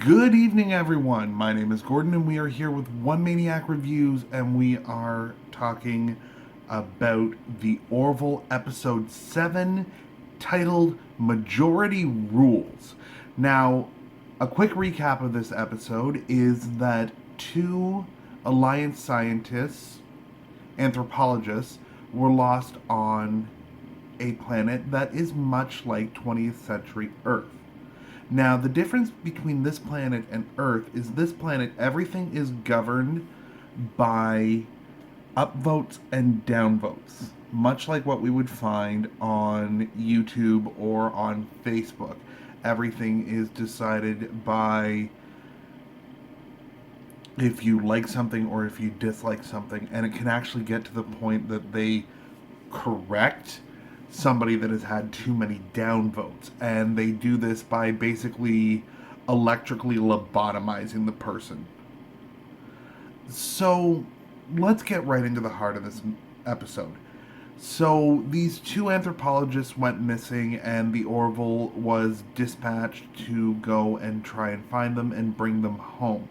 Good evening, everyone. My name is Gordon, and we are here with One Maniac Reviews, and we are talking about the Orville episode 7 titled Majority Rules. Now, a quick recap of this episode is that two Alliance scientists, anthropologists, were lost on a planet that is much like 20th century Earth. Now, the difference between this planet and Earth is this planet, everything is governed by upvotes and downvotes, much like what we would find on YouTube or on Facebook. Everything is decided by if you like something or if you dislike something, and it can actually get to the point that they correct somebody that has had too many downvotes, and they do this by basically electrically lobotomizing the person. So let's get right into the heart of this episode. So these two anthropologists went missing, and the Orville was dispatched to go and try and find them and bring them home.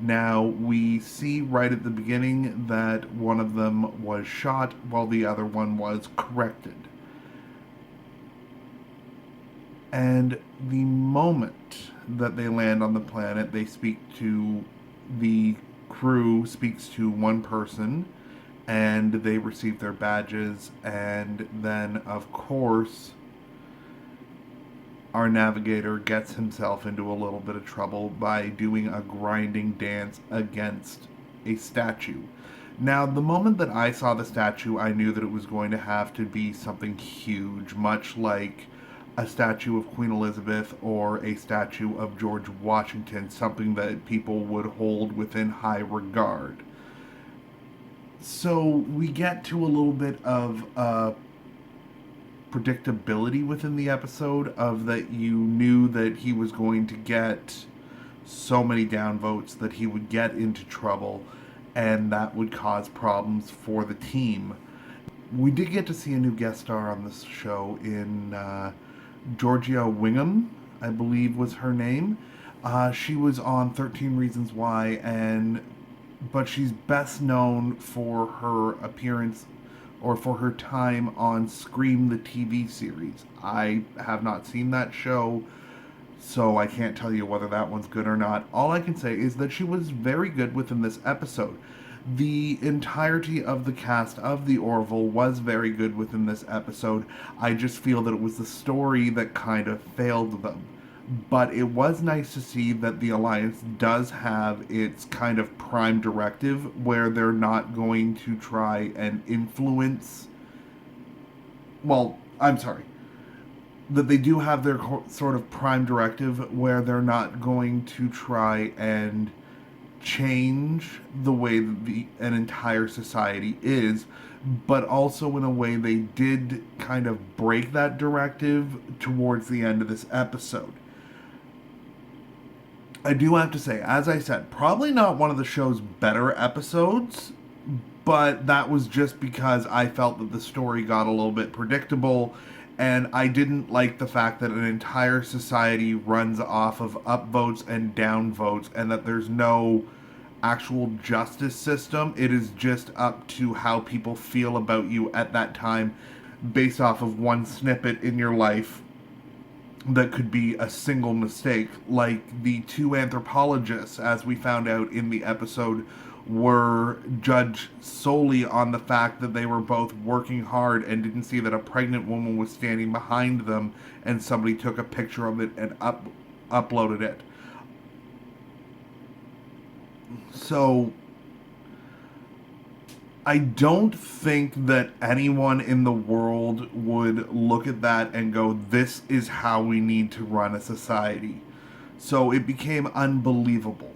Now, we see right at the beginning that one of them was shot while the other one was corrected. And the moment that they land on the planet, the crew speaks to one person, and they receive their badges, and then, of course, our navigator gets himself into a little bit of trouble by doing a grinding dance against a statue. Now, the moment that I saw the statue, I knew that it was going to have to be something huge, much like a statue of Queen Elizabeth or a statue of George Washington, something that people would hold within high regard. So we get to a little bit of predictability within the episode of that you knew that he was going to get so many downvotes that he would get into trouble, and that would cause problems for the team. We did get to see a new guest star on this show in Georgia Wingham, I believe was her name. She was on 13 Reasons Why, but she's best known for her appearance or for her time on Scream, the TV series. I have not seen that show, so I can't tell you whether that one's good or not. All I can say is that she was very good within this episode. The entirety of the cast of the Orville was very good within this episode. I just feel that it was the story that kind of failed them. But it was nice to see that the Alliance does have its kind of prime directive where they're not going to try and influence. Well, I'm sorry. That they do have their sort of prime directive where they're not going to try and change the way that an entire society is, but also in a way they did kind of break that directive towards the end of this episode. I do have to say, as I said, probably not one of the show's better episodes, but that was just because I felt that the story got a little bit predictable, and I didn't like the fact that an entire society runs off of upvotes and downvotes, and that there's no actual justice system. It is just up to how people feel about you at that time based off of one snippet in your life that could be a single mistake. Like the two anthropologists, as we found out in the episode, were judged solely on the fact that they were both working hard and didn't see that a pregnant woman was standing behind them, and somebody took a picture of it and uploaded it. So I don't think that anyone in the world would look at that and go, this is how we need to run a society. So it became unbelievable.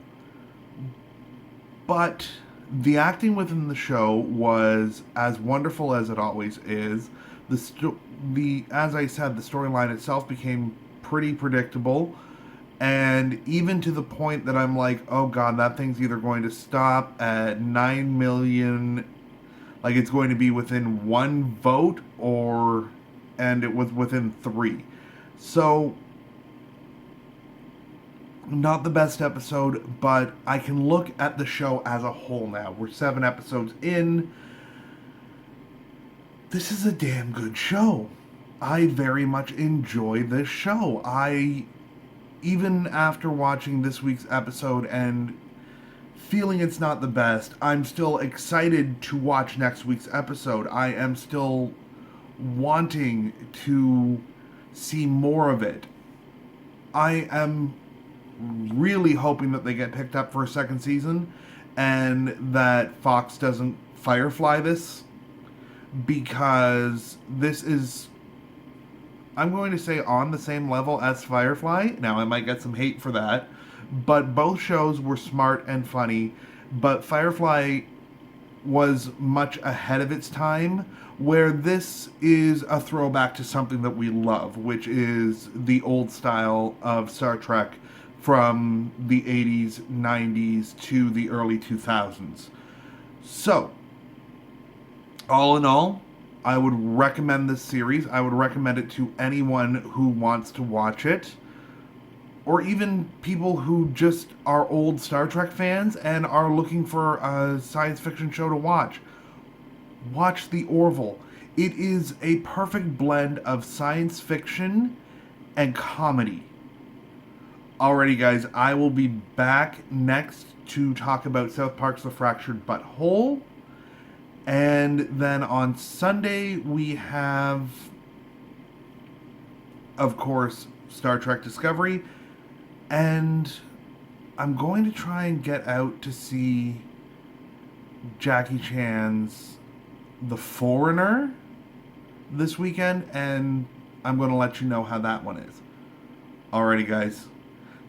But the acting within the show was as wonderful as it always is. As I said, the storyline itself became pretty predictable. And even to the point that I'm like, oh god, that thing's either going to stop at 9 million, like it's going to be within one vote, and it was within 3. So Not the best episode, but I can look at the show as a whole now. We're 7 episodes in. This is a damn good show. I very much enjoy this show. Even after watching this week's episode and feeling it's not the best, I'm still excited to watch next week's episode. I am still wanting to see more of it. I am really hoping that they get picked up for a second season and that Fox doesn't Firefly this, because this is, I'm going to say, on the same level as Firefly. Now, I might get some hate for that, but both shows were smart and funny. But Firefly was much ahead of its time, where this is a throwback to something that we love, which is the old style of Star Trek from the 80s, 90s to the early 2000s. So, all in all, I would recommend this series. I would recommend it to anyone who wants to watch it, or even people who just are old Star Trek fans and are looking for a science fiction show to watch. Watch The Orville. It is a perfect blend of science fiction and comedy. Alrighty, guys, I will be back next to talk about South Park's The Fractured But Whole. And then on Sunday, we have, of course, Star Trek Discovery. And I'm going to try and get out to see Jackie Chan's The Foreigner this weekend. And I'm going to let you know how that one is. Alrighty, guys.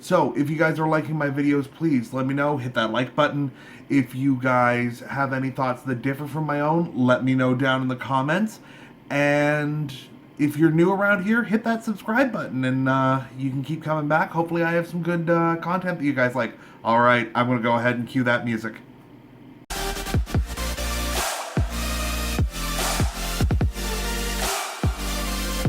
So, if you guys are liking my videos, please let me know. Hit that like button. If you guys have any thoughts that differ from my own, let me know down in the comments. And if you're new around here, hit that subscribe button, and you can keep coming back. Hopefully I have some good content that you guys like. Alright, I'm going to go ahead and cue that music.